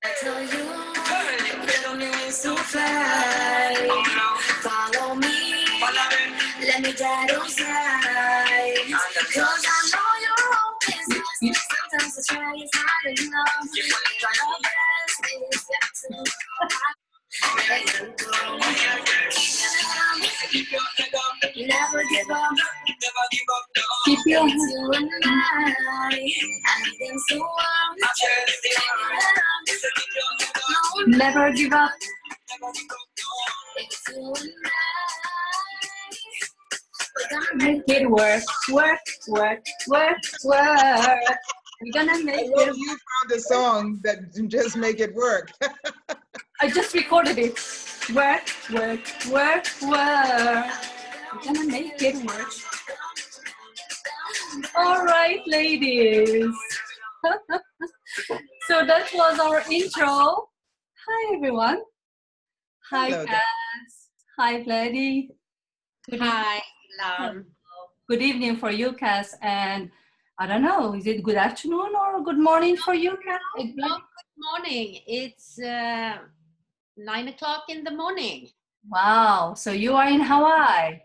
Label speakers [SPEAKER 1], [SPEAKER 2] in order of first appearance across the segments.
[SPEAKER 1] I tell you, there are only ways to fly. Follow me, let me guide your side. Cause I know you're open. Sometimes the try is hard enough. But our best is yet to never give up. Keep your head so never give up. Make it work, work, work, work, work. We're gonna make it.
[SPEAKER 2] You found a song that just make it work.
[SPEAKER 1] I just recorded it. Work, work, work, work. We're gonna make it work. All right, ladies. So that was our intro. Hi, everyone. Hi,
[SPEAKER 2] Hello.
[SPEAKER 1] Kass. Hi, Vladi.
[SPEAKER 3] Hi,
[SPEAKER 1] Good evening for you, Kass. And I don't know, is it good afternoon or good morning for you, Kass?
[SPEAKER 3] Good morning. It's 9 o'clock in the morning.
[SPEAKER 1] Wow. So you are in Hawaii.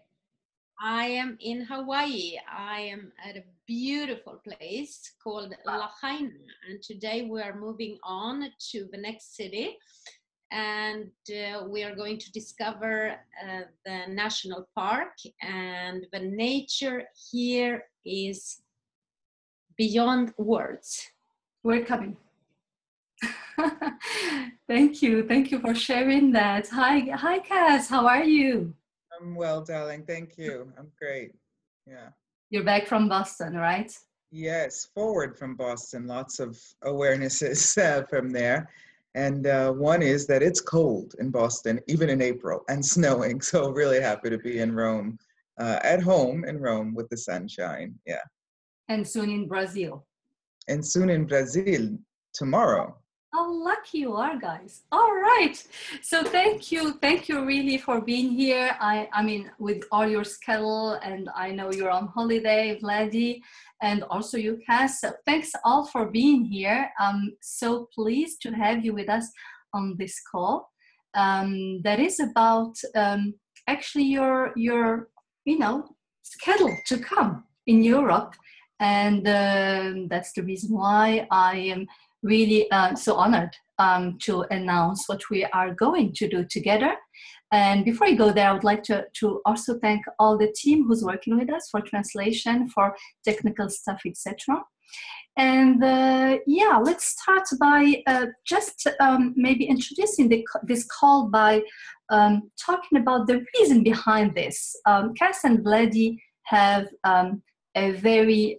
[SPEAKER 3] I am in Hawaii. I am at a beautiful place called Lahaina. And today we are moving on to the next city. And we are going to discover the national park. And the nature here is beyond words.
[SPEAKER 1] We're coming. Thank you. Thank you for sharing that. Hi, Kass. How are you?
[SPEAKER 2] I'm well, darling. Thank you. I'm great. Yeah.
[SPEAKER 1] You're back from Boston, right?
[SPEAKER 2] Yes, forward from Boston. Lots of awarenesses from there. And one is that it's cold in Boston, even in April, and snowing. So really happy to be in Rome, at home in Rome with the sunshine. Yeah.
[SPEAKER 1] And soon in Brazil.
[SPEAKER 2] And soon in Brazil tomorrow.
[SPEAKER 1] How lucky you are, guys. All right. So thank you really for being here. I mean, with all your schedule, and I know you're on holiday, Vladi, and also you, Kass. So thanks all for being here. I'm so pleased to have you with us on this call. That is about actually your schedule to come in Europe. And that's the reason why I am really so honored to announce what we are going to do together. And before I go there, I would like to also thank all the team who's working with us for translation, for technical stuff, etc. And yeah, let's start by just maybe introducing this call by talking about the reason behind this. Kass and Vladi have a very,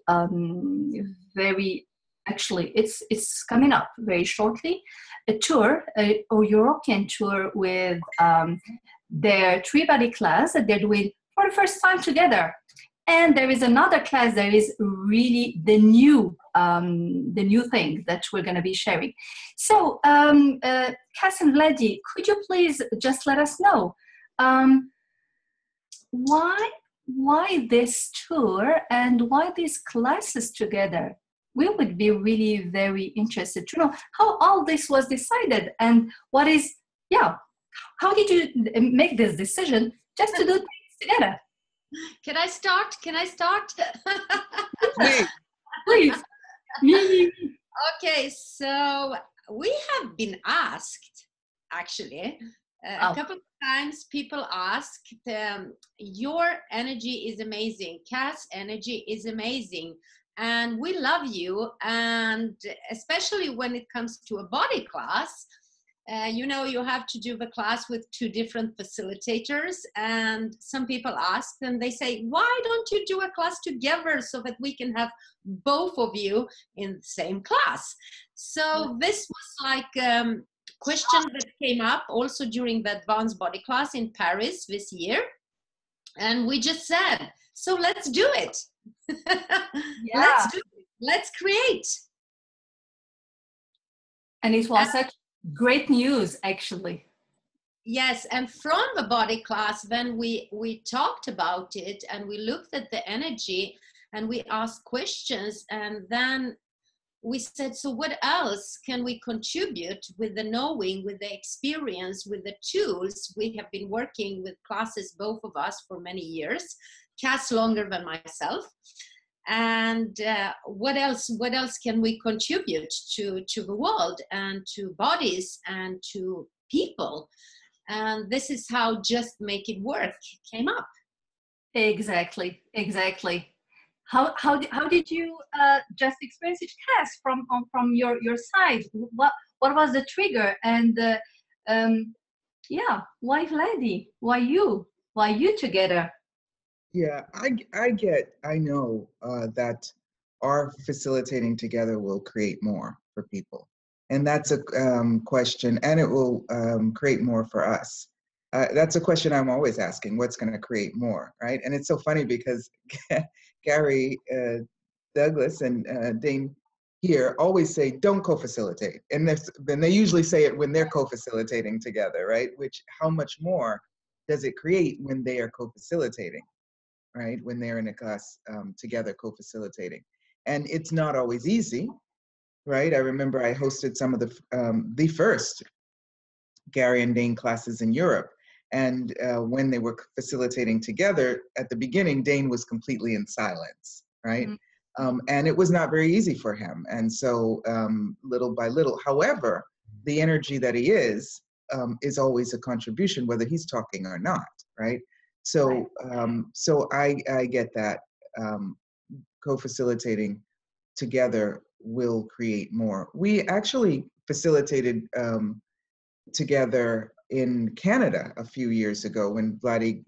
[SPEAKER 1] actually, it's coming up very shortly, a tour, a European tour with their three-body class that they're doing for the first time together. And there is another class that is really the new thing that we're going to be sharing. So, Kass and Vladi, could you please just let us know why this tour and why these classes together? We would be really very interested to know how all this was decided and what is, how did you make this decision just to do things together?
[SPEAKER 3] Can I start?
[SPEAKER 2] Please.
[SPEAKER 1] Me.
[SPEAKER 3] Okay, so we have been asked, actually, a couple of times people asked, your energy is amazing, Kass' energy is amazing, and we love you, and especially when it comes to a body class, you have to do the class with two different facilitators, and some people ask and they say, why don't you do a class together so that we can have both of you in the same class? So this was like question that came up also during the advanced body class in Paris this year, and we just said, so let's do it. Let's do it. Let's create.
[SPEAKER 1] And it was such great news, actually.
[SPEAKER 3] Yes, and from the body class, then we talked about it and we looked at the energy and we asked questions, and then we said, so what else can we contribute with the knowing, with the experience, with the tools? We have been working with classes, both of us, for many years, Kass longer than myself. And what else can we contribute to the world and to bodies and to people? And this is how Just Make It Work came up.
[SPEAKER 1] Exactly. How did you just experience it, Kass, from your side? What was the trigger? And why Vladi? Why you together?
[SPEAKER 2] Yeah, I know that our facilitating together will create more for people. And that's a question, and it will create more for us. That's a question I'm always asking, what's going to create more, right? And it's so funny because Gary, Douglas, and Dane here always say, don't co-facilitate. And then they usually say it when they're co-facilitating together, right? Which, how much more does it create when they are co-facilitating, right? When they're in a class together co-facilitating. And it's not always easy, right? I remember I hosted some of the first Gary and Dane classes in Europe. And when they were facilitating together, at the beginning, Dane was completely in silence, right? Mm-hmm. And it was not very easy for him. And so little by little, however, the energy that he is always a contribution, whether he's talking or not, right? So, so I get that co-facilitating together will create more. We actually facilitated together in Canada a few years ago when Vladi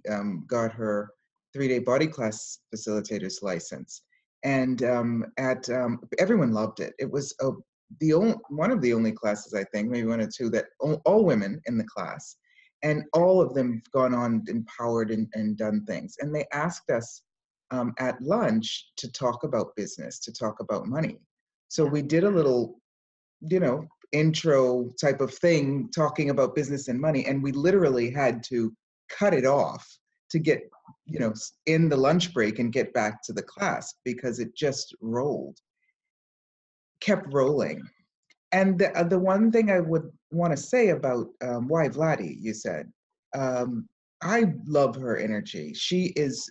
[SPEAKER 2] got her 3-day body class facilitator's license, and everyone loved it. It was one of the only classes, I think, maybe one or two, that all women in the class, and all of them have gone on empowered and done things. And they asked us at lunch to talk about business, to talk about money. So we did a little, intro type of thing talking about business and money, and we literally had to cut it off to get, in the lunch break and get back to the class because it just kept rolling. And the one thing I would want to say about why Vladi, you said, I love her energy. She is,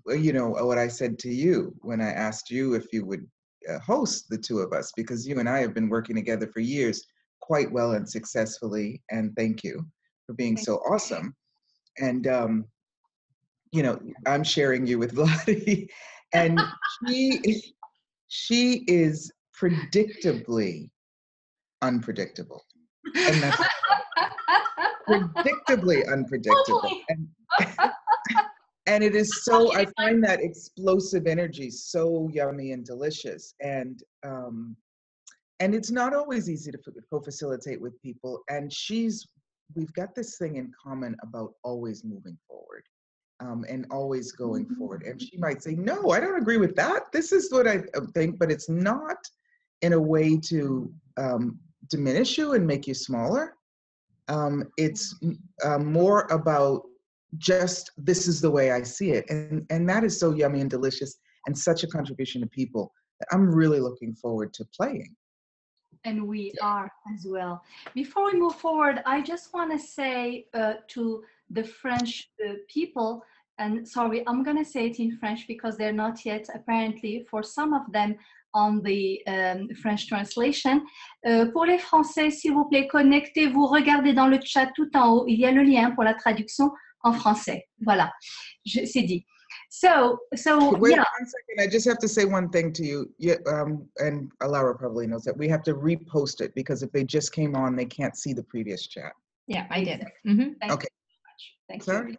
[SPEAKER 2] what I said to you when I asked you if you would host the two of us, because you and I have been working together for years quite well and successfully, and thank you for being so awesome. And I'm sharing you with Vladi, and she is predictably unpredictable, and that's predictably unpredictable. And it is so, I find that explosive energy so yummy and delicious. And it's not always easy to co-facilitate with people. And we've got this thing in common about always moving forward and always going forward. And she might say, no, I don't agree with that. This is what I think, but it's not in a way to diminish you and make you smaller. It's more about just, this is the way I see it. And that is so yummy and delicious and such a contribution to people that I'm really looking forward to playing.
[SPEAKER 1] And we are as well. Before we move forward, I just want to say to the French people, and sorry, I'm going to say it in French because they're not yet, apparently, for some of them, on the French translation. Pour les Français, s'il vous plaît, connectez-vous, regardez dans le chat tout en haut, il y a le lien pour la traduction en français. Voilà, c'est dit. So
[SPEAKER 2] wait,
[SPEAKER 1] yeah.
[SPEAKER 2] 1 second. I just have to say one thing to you. And Alara probably knows that we have to repost it because if they just came on, they can't see the previous chat.
[SPEAKER 1] Yeah, I did. Mm-hmm. Thank
[SPEAKER 2] okay.
[SPEAKER 1] you so much. Thank
[SPEAKER 2] Sorry.
[SPEAKER 1] you.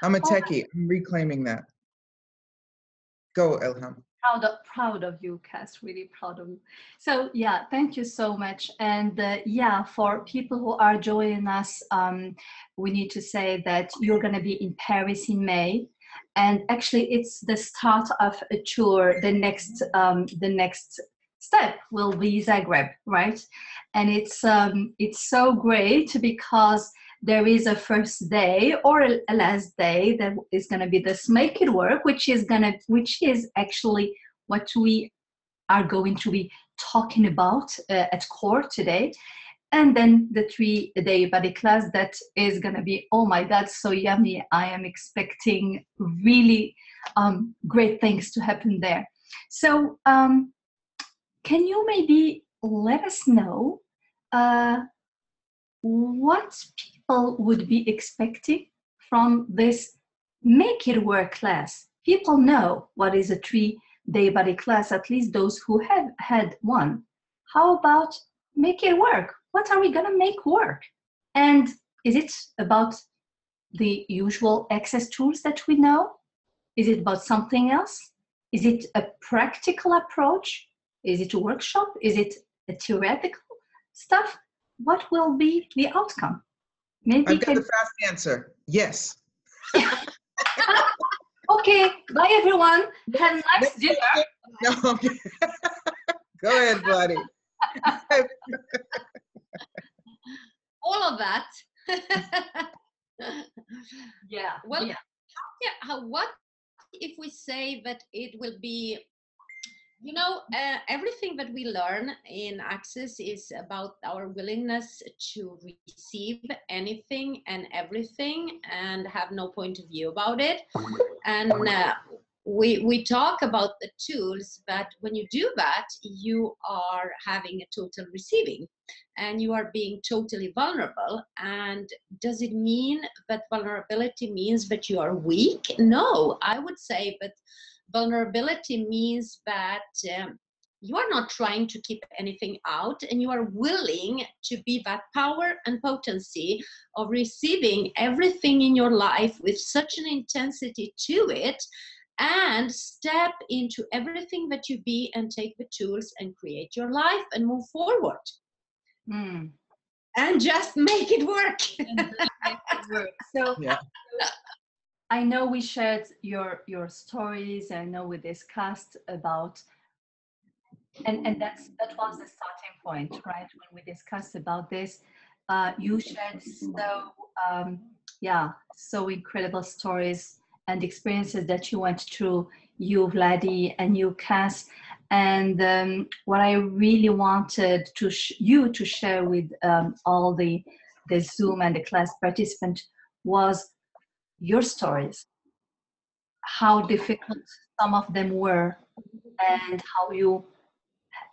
[SPEAKER 2] I'm a techie. I'm reclaiming that. Go, Elham.
[SPEAKER 1] Proud of you, Kass. Really proud of you. So yeah, thank you so much. And for people who are joining us, we need to say that you're going to be in Paris in May, and actually it's the start of a tour. The next step will be Zagreb, right? And it's so great because there is a first day or a last day that is going to be this Make It Work, which is actually what we are going to be talking about at core today. And then the 3-day body class that is going to be, oh my God, so yummy. I am expecting really great things to happen there. So can you maybe let us know what people would be expecting from this Make It Work class? People know what is a 3-day body class, at least those who have had one. How about Make It Work? What are we going to make work? And is it about the usual access tools that we know? Is it about something else? Is it a practical approach? Is it a workshop? Is it a theoretical stuff? What will be the outcome? Maybe
[SPEAKER 2] I've got the fast answer. Yes.
[SPEAKER 1] Okay, bye everyone. Have a nice dinner.
[SPEAKER 2] No, go ahead, Vladi.
[SPEAKER 3] All of that.
[SPEAKER 1] Yeah.
[SPEAKER 3] Well,
[SPEAKER 1] yeah.
[SPEAKER 3] What if we say that it will be, everything that we learn in Access is about our willingness to receive anything and everything and have no point of view about it. And we talk about the tools, but when you do that, you are having a total receiving and you are being totally vulnerable. And does it mean that vulnerability means that you are weak? No, I would say that vulnerability means that you are not trying to keep anything out and you are willing to be that power and potency of receiving everything in your life with such an intensity to it, and step into everything that you be and take the tools and create your life and move forward. And just make it work.
[SPEAKER 1] So
[SPEAKER 2] yeah.
[SPEAKER 1] I know we shared your stories. I know we discussed about, and that was the starting point, right? When we discussed about this, you shared so incredible stories and experiences that you went through, you Vladi and you Kass. And what I really wanted you to share with all the Zoom and the class participants was your stories, how difficult some of them were, and how you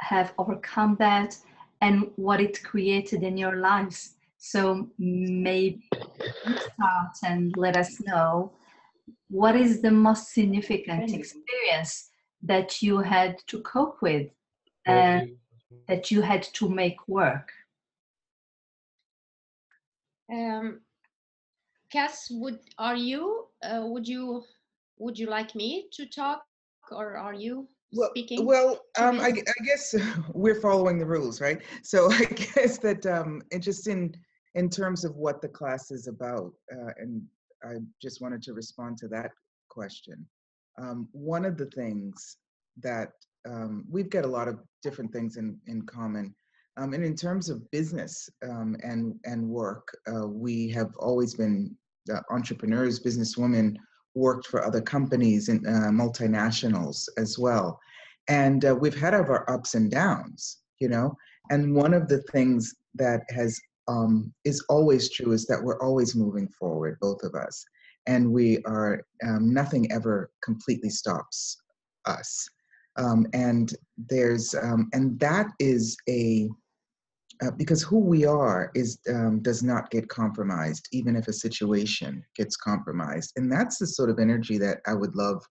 [SPEAKER 1] have overcome that, and what it created in your lives. So maybe you start and let us know, what is the most significant experience that you had to cope with and that you had to make work?
[SPEAKER 3] Kass, would you like me to talk, or are you speaking?
[SPEAKER 2] Well, I guess we're following the rules, right? So I guess that just in terms of what the class is about, and I just wanted to respond to that question. One of the things that we've got a lot of different things in common. And in terms of business and work, we have always been entrepreneurs, businesswomen, worked for other companies and multinationals as well. And we've had our ups and downs, and one of the things that is always true is that we're always moving forward, both of us. And we are, nothing ever completely stops us. And that is because who we are does not get compromised, even if a situation gets compromised. And that's the sort of energy that I would love,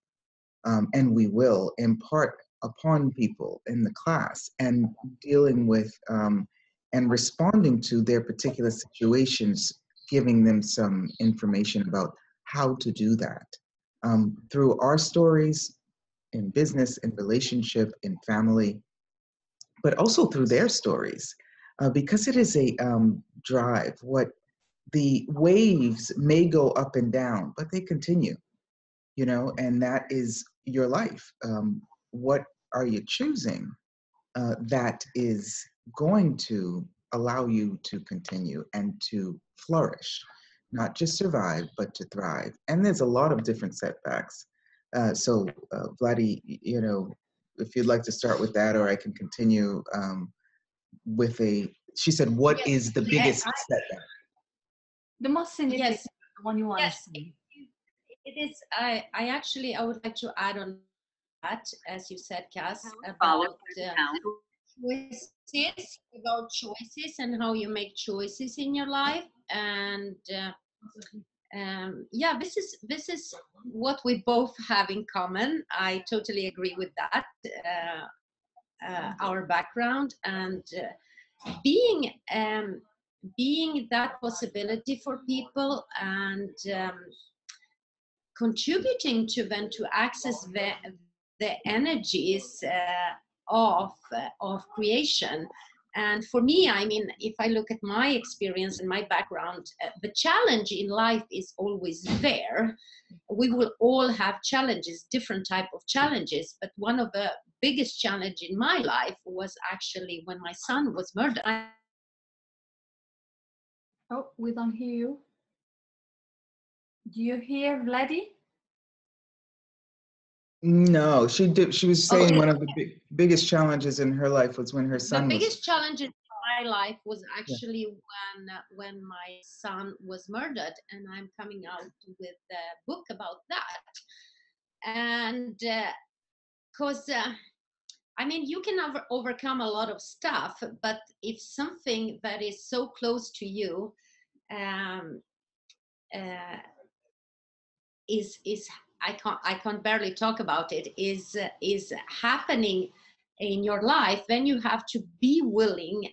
[SPEAKER 2] and we will impart upon people in the class, and dealing with and responding to their particular situations, giving them some information about how to do that through our stories in business, in relationship, in family, but also through their stories. Because it is a drive. What the waves may go up and down, but they continue, and that is your life. What are you choosing that is going to allow you to continue and to flourish, not just survive, but to thrive? And there's a lot of different setbacks. So Vladi, if you'd like to start with that, or I can continue with she said, what is the biggest setback?
[SPEAKER 1] The most significant,
[SPEAKER 3] yes,
[SPEAKER 1] the one you want
[SPEAKER 3] yes,
[SPEAKER 1] to see.
[SPEAKER 3] it is. I would like to add on that, as you said, Kass, about choices and how you make choices in your life. And yeah, this is what we both have in common. I totally agree with that. Our background and being that possibility for people, and contributing to them to access the energies of creation. And for me, I mean, if I look at my experience and my background, the challenge in life is always there. We will all have challenges, different type of challenges, but one of the biggest challenge in my life was actually when my son was murdered.
[SPEAKER 1] Oh, we don't hear you. Do you hear Vladi?
[SPEAKER 2] No, she did. She was saying
[SPEAKER 3] Okay.
[SPEAKER 2] one of the biggest challenges in her life was when her son
[SPEAKER 3] The
[SPEAKER 2] was.
[SPEAKER 3] biggest challenge in my life was actually when my son was murdered, and I'm coming out with a book about that. And because I mean, you can overcome a lot of stuff, but if something that is so close to you is I can't barely talk about it, is happening in your life, then you have to be willing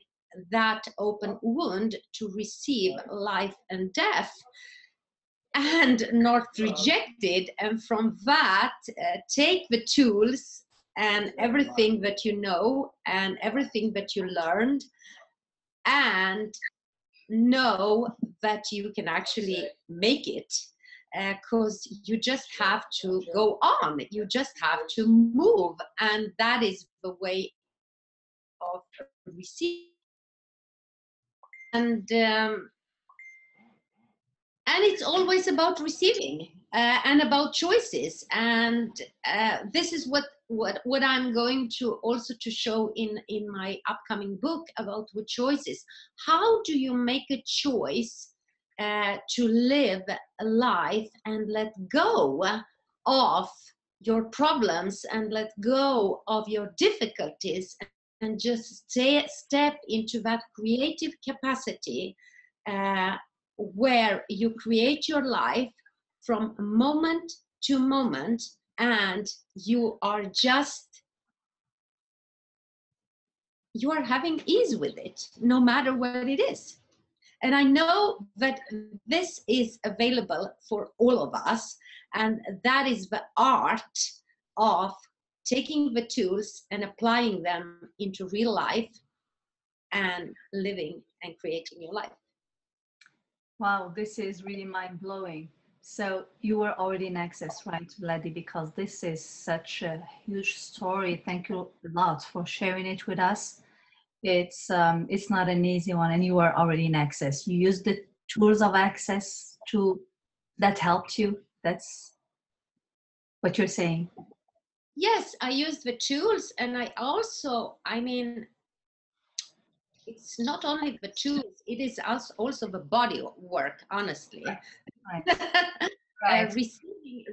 [SPEAKER 3] that open wound to receive life and death, and not reject it, and from that take the tools and everything that you know and everything that you learned, and know that you can actually make it, because you just have to go on, you just have to move, and that is the way of receiving. And it's always about receiving and about choices, and this is what I'm going to also to show in my upcoming book about the choices. How do you make a choice to live a life and let go of your problems and let go of your difficulties, and just step into that creative capacity where you create your life from moment to moment, and you are having ease with it, no matter what it is. And I know that this is available for all of us, and that is the art of taking the tools and applying them into real life and living and creating your life.
[SPEAKER 1] Wow, this is really mind-blowing. So you were already in access, right, Vladi? Because this is such a huge story. Thank you a lot for sharing it with us. It's not an easy one, and you were already in access. You used the tools of access that helped you. That's what you're saying.
[SPEAKER 3] Yes, I used the tools, and I also, I mean, it's not only the tools, it is also the body work, honestly.
[SPEAKER 1] Right. Right.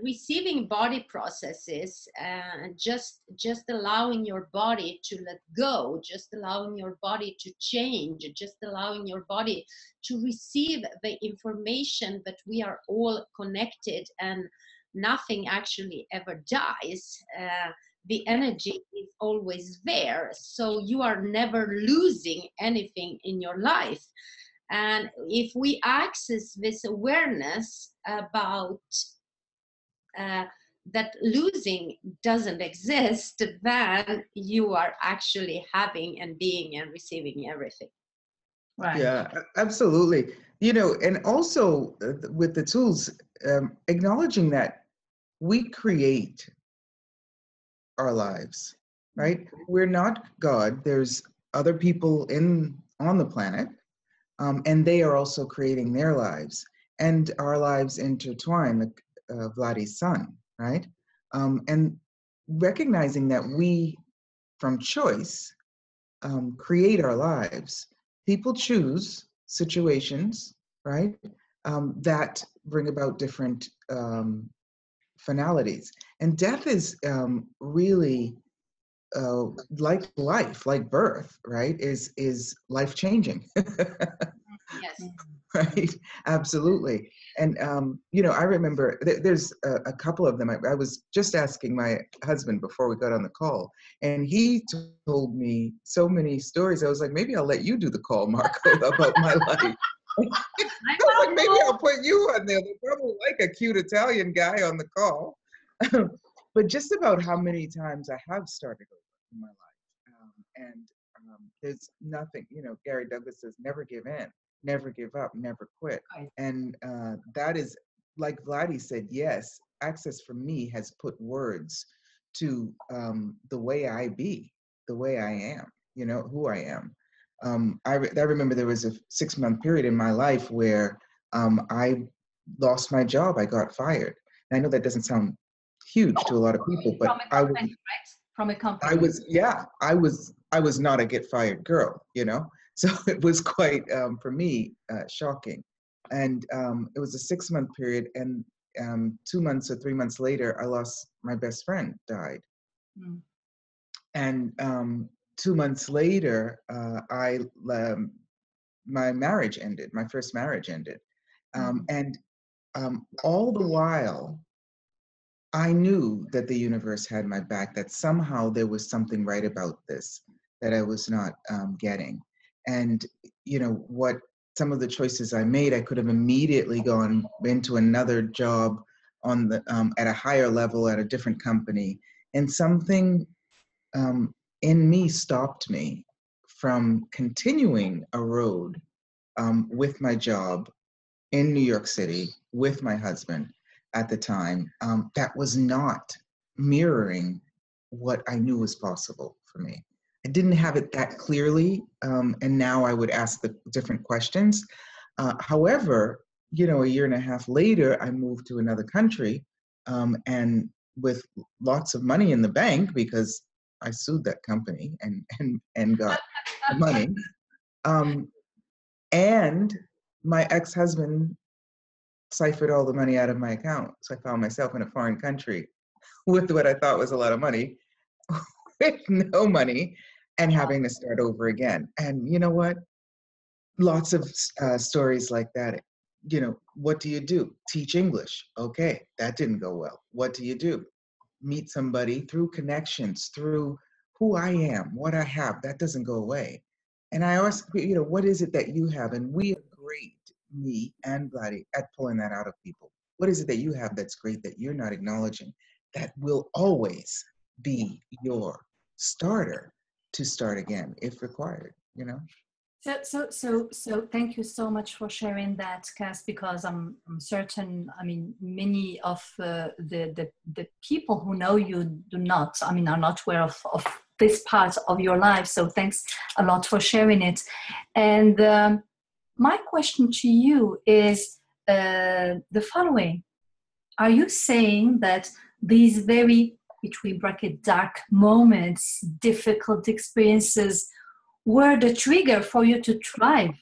[SPEAKER 3] Receiving body processes, and just allowing your body to let go, just allowing your body to change, just allowing your body to receive the information that we are all connected and nothing actually ever dies. The energy is always there, so you are never losing anything in your life. And if we access this awareness about that losing doesn't exist, then you are actually having and being and receiving everything.
[SPEAKER 1] Right.
[SPEAKER 2] Yeah, absolutely. You know, and also with the tools, acknowledging that we create our lives, right? We're not God. There's other people on the planet, and they are also creating their lives, and our lives intertwine, like Vladi's son, right? And recognizing that we, from choice, create our lives. People choose situations, right, that bring about different finalities. And death is really like life, like birth, right, is life changing.
[SPEAKER 3] Yes.
[SPEAKER 2] Right, absolutely. And I remember there's a couple of them. I was just asking my husband before we got on the call, and he told me so many stories. I was like, maybe I'll let you do the call, Marco, about my life. I was like, maybe I'll put you on there. They probably like a cute Italian guy on the call. But just about how many times I have started over in my life. And there's nothing, Gary Douglas says, never give in, never give up, never quit.
[SPEAKER 1] Right.
[SPEAKER 2] And that is, like Vladi said, yes, Access for me has put words to the way I be, the way I am, who I am. I remember there was a 6-month period in my life where I lost my job. I got fired. And I know that doesn't sound huge to a lot of people, but
[SPEAKER 1] From a company, right? From a company.
[SPEAKER 2] I was not a get fired girl, so it was quite for me shocking. And it was a 6-month period, and 2 months or 3 months later, I lost my best friend, died. And 2 months later, my marriage ended. My first marriage ended. And all the while, I knew that the universe had my back, that somehow there was something right about this that I was not getting. And, what some of the choices I made, I could have immediately gone into another job on the at a higher level at a different company. And something in me stopped me from continuing a road with my job in New York City with my husband at the time that was not mirroring what I knew was possible for me. I didn't have it that clearly, and now I would ask the different questions. However, a year and a half later, I moved to another country, and with lots of money in the bank because I sued that company and got money. And my ex-husband ciphered all the money out of my account. So I found myself in a foreign country with what I thought was a lot of money, with no money, and having to start over again. And you know what? Lots of stories like that. What do you do? Teach English. Okay, that didn't go well. What do you do? Meet somebody through connections, through who I am, what I have. That doesn't go away. And I ask, what is it that you have? And we are great, me and Vladi, at pulling that out of people. What is it that you have that's great that you're not acknowledging, that will always be your starter to start again if required,
[SPEAKER 1] So thank you so much for sharing that, Kass, because I'm certain, many of the people who know you do not, are not aware of this part of your life. So thanks a lot for sharing it. And my question to you is the following. Are you saying that these very, between bracket, dark moments, difficult experiences, were the trigger for you to thrive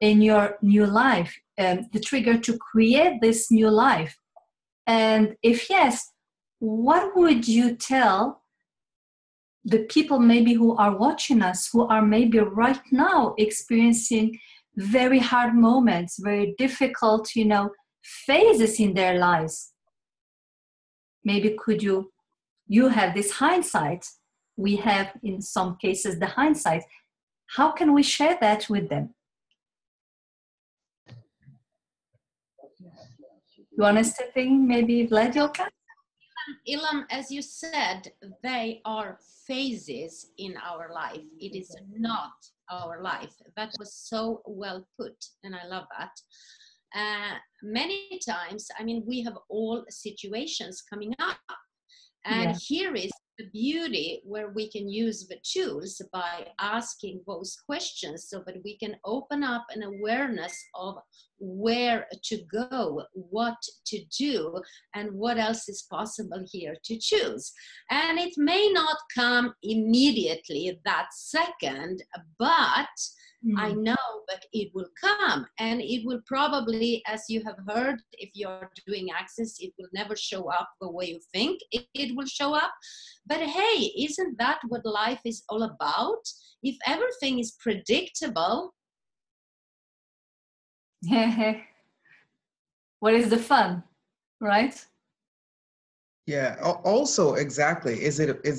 [SPEAKER 1] in your new life, the trigger to create this new life? And if yes, what would you tell the people maybe who are watching us, who are maybe right now experiencing very hard moments, very difficult, phases in their lives? Maybe could you have this hindsight. We have, in some cases, the hindsight. How can we share that with them? You want to step in, maybe Vladica?
[SPEAKER 3] Ilham, as you said, they are phases in our life. It is not our life. That was so well put, and I love that. Many times, we have all situations coming up. And here is the beauty where we can use the tools by asking those questions so that we can open up an awareness of where to go, what to do, and what else is possible here to choose. And it may not come immediately that second, but I know that it will come, and it will probably, as you have heard, if you're doing Access, it will never show up the way you think it will show up. But hey, isn't that what life is all about? If everything is predictable,
[SPEAKER 1] what is the fun, right?
[SPEAKER 2] Yeah. Also, exactly. Is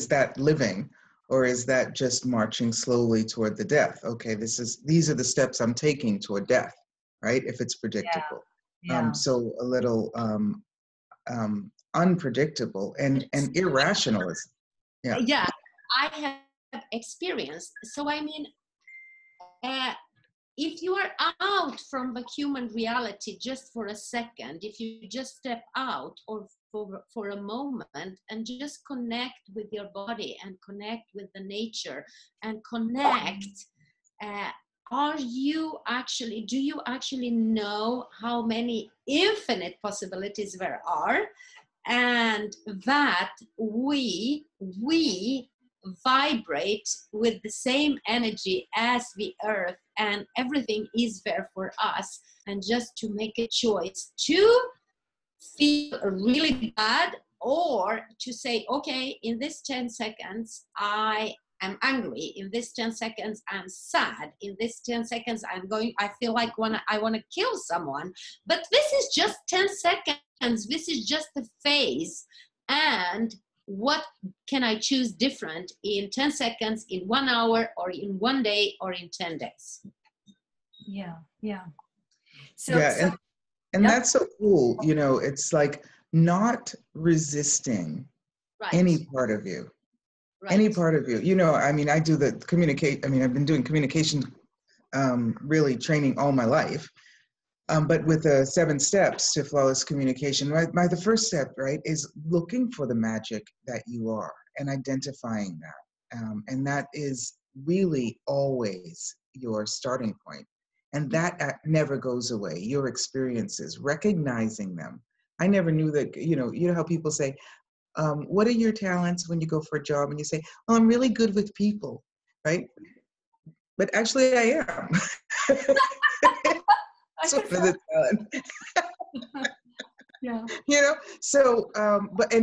[SPEAKER 2] that living, or is that just marching slowly toward the death? Okay, these are the steps I'm taking toward death, right? If it's predictable.
[SPEAKER 1] Yeah.
[SPEAKER 2] So a little unpredictable and irrational.
[SPEAKER 3] Yeah, I have experienced. So I mean, if you are out from the human reality just for a second, if you just step out or for a moment and just connect with your body and connect with the nature and connect, do you actually know how many infinite possibilities there are, and that we vibrate with the same energy as the earth, and everything is there for us, and just to make a choice to feel really bad or to say, okay, in this 10 seconds I am angry, in this 10 seconds I'm sad, in this 10 seconds I feel like I want to kill someone, but this is just 10 seconds, this is just a phase, and what can I choose different in 10 seconds, in 1 hour, or in 1 day, or in 10 days?
[SPEAKER 1] Yeah.
[SPEAKER 2] And that's so cool. You know, it's like not resisting any part of you. Any part of you. You know, I mean, I've been doing communication really training all my life. But with the 7 steps to flawless communication, the first step, right, is looking for the magic that you are and identifying that. And that is really always your starting point. And that never goes away. Your experiences, recognizing them. I never knew that, you know how people say, what are your talents when you go for a job? And you say, oh, I'm really good with people, right? But actually I am. So the talent.
[SPEAKER 1] Yeah.
[SPEAKER 2] You know, so what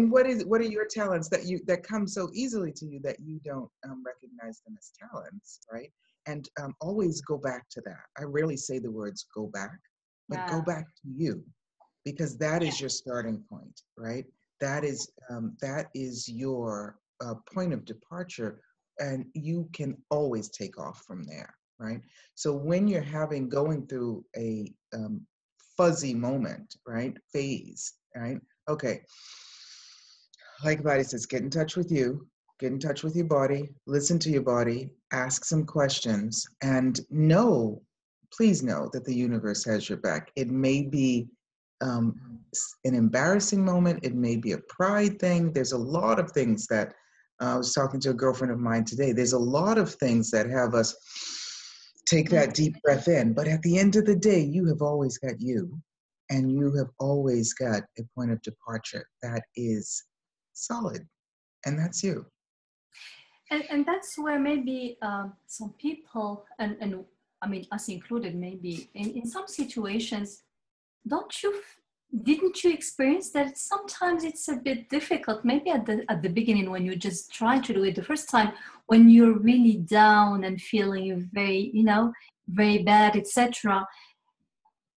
[SPEAKER 2] are your talents that come so easily to you that you don't recognize them as talents, right? And always go back to that. I rarely say the words go back, but go back to you, because that is your starting point, right? That is your point of departure, and you can always take off from there, right? So when you're going through a fuzzy moment, right, phase, right? Okay, like Vladi says, get in touch with you, get in touch with your body, listen to your body, ask some questions, and please know that the universe has your back. It may be an embarrassing moment, it may be a pride thing. There's a lot of things that, I was talking to a girlfriend of mine today, there's a lot of things that have us take that deep breath in. But at the end of the day, you have always got you, and you have always got a point of departure that is solid, and that's you.
[SPEAKER 1] And that's where maybe some people, and I mean us included, maybe in some situations, didn't you experience that sometimes it's a bit difficult, maybe at the beginning when you just try to do it the first time, when you're really down and feeling very, very bad, etc.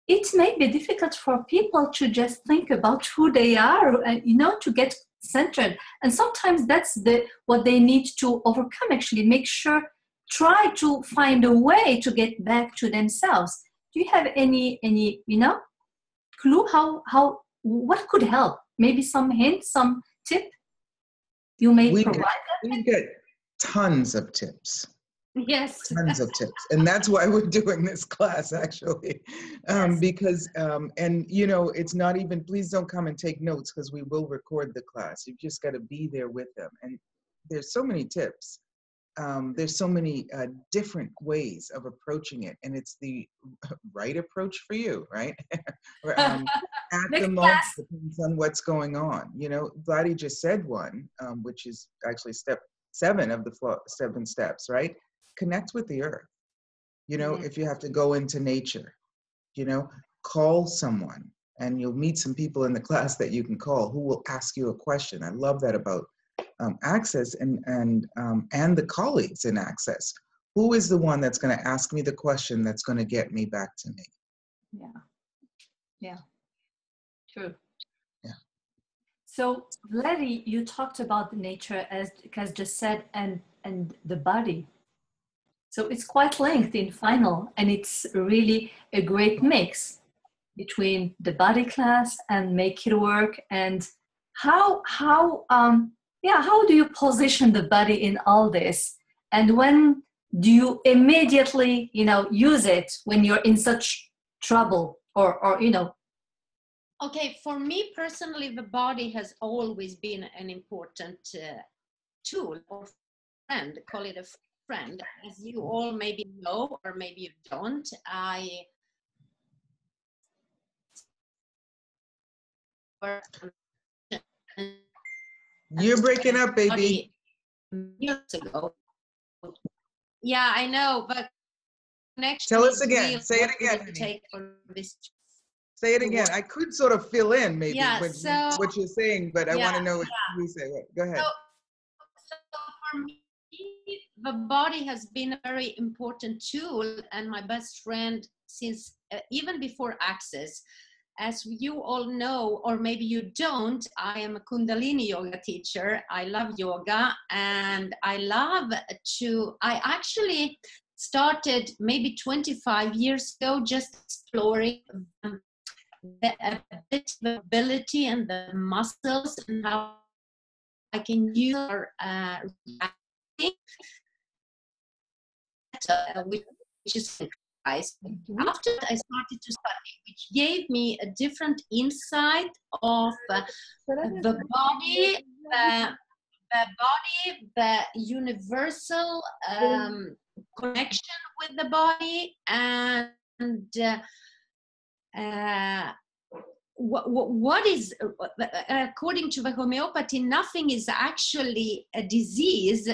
[SPEAKER 1] It may be difficult for people to just think about who they are and, to get centered. And sometimes that's what they need to overcome, actually. Try to find a way to get back to themselves. Do you have any clue what could help? Maybe some hint, some tip you may provide them?
[SPEAKER 2] We get tons of tips.
[SPEAKER 3] Yes.
[SPEAKER 2] Tons of tips. And that's why we're doing this class, actually. Because, it's not even, please don't come and take notes, because we will record the class. You've just got to be there with them. And there's so many tips. There's so many different ways of approaching it, and it's the right approach for you, right? At the moment, depends on what's going on. You know, Vladi just said one, which is actually step 7 of the 7 steps, right? Connect with the earth. You know, if you have to go into nature, you know, call someone, and you'll meet some people in the class that you can call who will ask you a question. I love that about Access and the colleagues in Access. Who is the one that's going to ask me the question that's going to get me back to me?
[SPEAKER 1] Yeah, true.
[SPEAKER 2] Yeah.
[SPEAKER 1] So Vladi, you talked about the nature, as Kass just said, and the body. So it's quite linked in final, and it's really a great mix between the body class and make it work. And how do you position the body in all this? And when do you immediately, you know, use it when you're in such trouble or you know?
[SPEAKER 3] Okay, for me personally, the body has always been an important tool or friend, call it a friend. As you all maybe know, or maybe you don't,
[SPEAKER 2] You're breaking up, baby.
[SPEAKER 3] Years ago. Yeah, I know, but
[SPEAKER 2] tell us again. Say it again. Say it again. I could sort of fill in maybe what you're saying, but I want to know what you say. Go ahead.
[SPEAKER 3] So for me, the body has been a very important tool and my best friend since even before Access. As you all know, or maybe you don't, I am a Kundalini yoga teacher. I love yoga, and I actually started maybe 25 years ago just exploring the ability and the muscles and how I can use our which is after I started to study, which gave me a different insight of the body, the universal connection with the body, and what is, according to the homeopathy, nothing is actually a disease.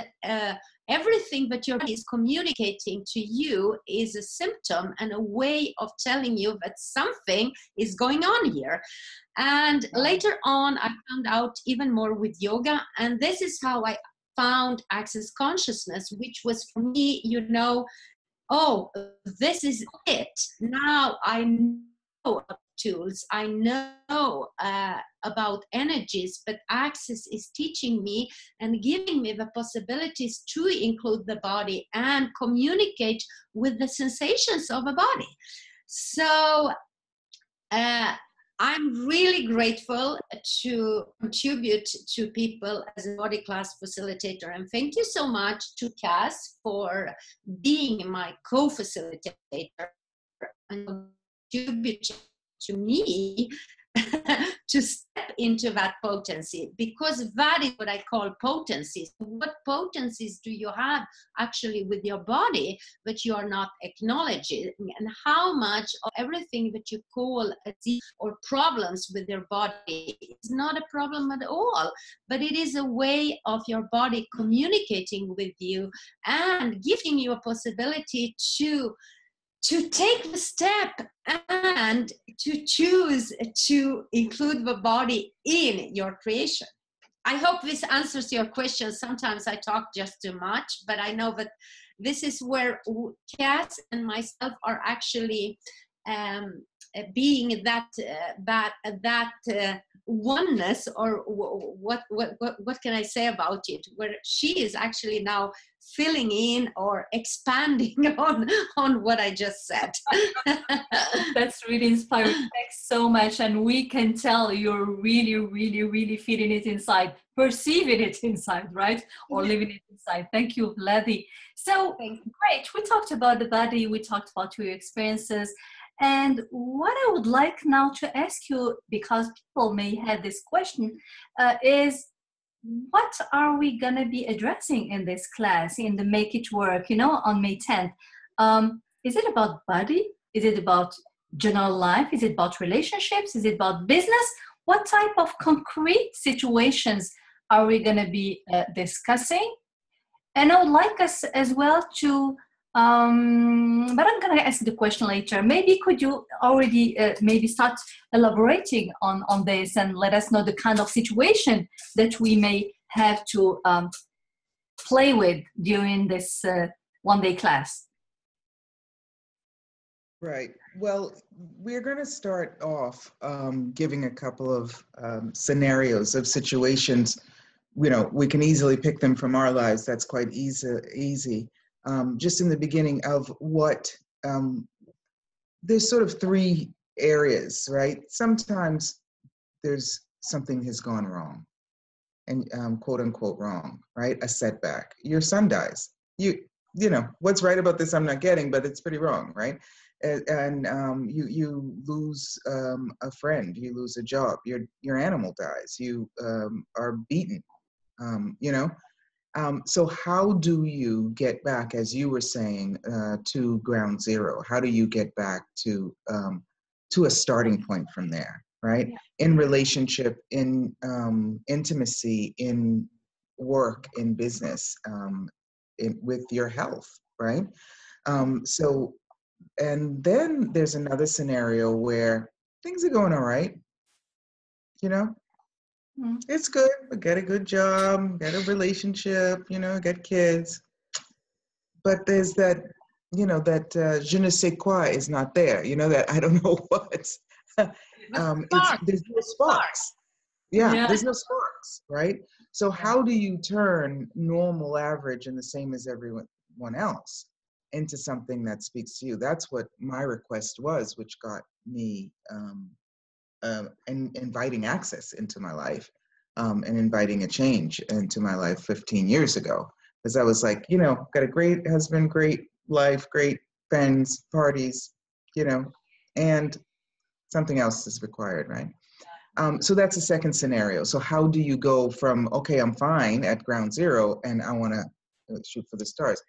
[SPEAKER 3] Everything that your body is communicating to you is a symptom and a way of telling you that something is going on here. And later on, I found out even more with yoga. And this is how I found Access Consciousness, which was for me, you know, oh, this is it. Now I know tools, I know about energies, but Access is teaching me and giving me the possibilities to include the body and communicate with the sensations of a body. So I'm really grateful to contribute to people as a body class facilitator, and thank you so much to Kass for being my co-facilitator and contributing to me to step into that potency, because that is what I call potencies. What potencies do you have actually with your body that you are not acknowledging, and how much of everything that you call a disease or problems with your body is not a problem at all, but it is a way of your body communicating with you and giving you a possibility to take the step and to choose to include the body in your creation. I hope this answers your question. Sometimes I talk just too much, but I know that this is where Kass and myself are actually being that oneness, or what can I say about it, where she is actually now filling in or expanding on what I just said.
[SPEAKER 1] That's really inspiring. Thanks so much. And we can tell you're really, really, really feeling it inside, perceiving it inside, right? Or living it inside. Thank you, Vladi. So great. We talked about the body. We talked about your experiences. And what I would like now to ask you, because people may have this question, is what are we going to be addressing in this class, in the Make It Work, on May 10th? Is it about body? Is it about general life? Is it about relationships? Is it about business? What type of concrete situations are we going to be discussing? And I would like us as well to, but I'm going to ask the question later. Maybe could you already maybe start elaborating on this and let us know the kind of situation that we may have to play with during this one-day class?
[SPEAKER 2] Right. Well, we're going to start off giving a couple of scenarios of situations. We can easily pick them from our lives. That's quite easy. Just in the beginning of what, there's sort of three areas, right? Sometimes there's something has gone wrong, and quote unquote wrong, right? A setback. Your son dies. You know, what's right about this I'm not getting, but it's pretty wrong, right? And you lose a friend, you lose a job, your animal dies, you are beaten, so how do you get back, as you were saying, to ground zero? How do you get back to a starting point from there, right? Yeah. In relationship, in intimacy, in work, in business, with your health, right? And then there's another scenario where things are going all right, It's good. I get a good job, get a relationship, get kids. But there's that, that je ne sais quoi is not there, that I don't know what. There's no sparks. Yeah, there's no sparks, right? So how do you turn normal, average, and the same as everyone else into something that speaks to you? That's what my request was, which got me inviting access into my life, and inviting a change into my life 15 years ago. Because I was like, got a great husband, great life, great friends, parties, and something else is required, right? So that's the second scenario. So how do you go from, okay, I'm fine at ground zero and I want to shoot for the stars?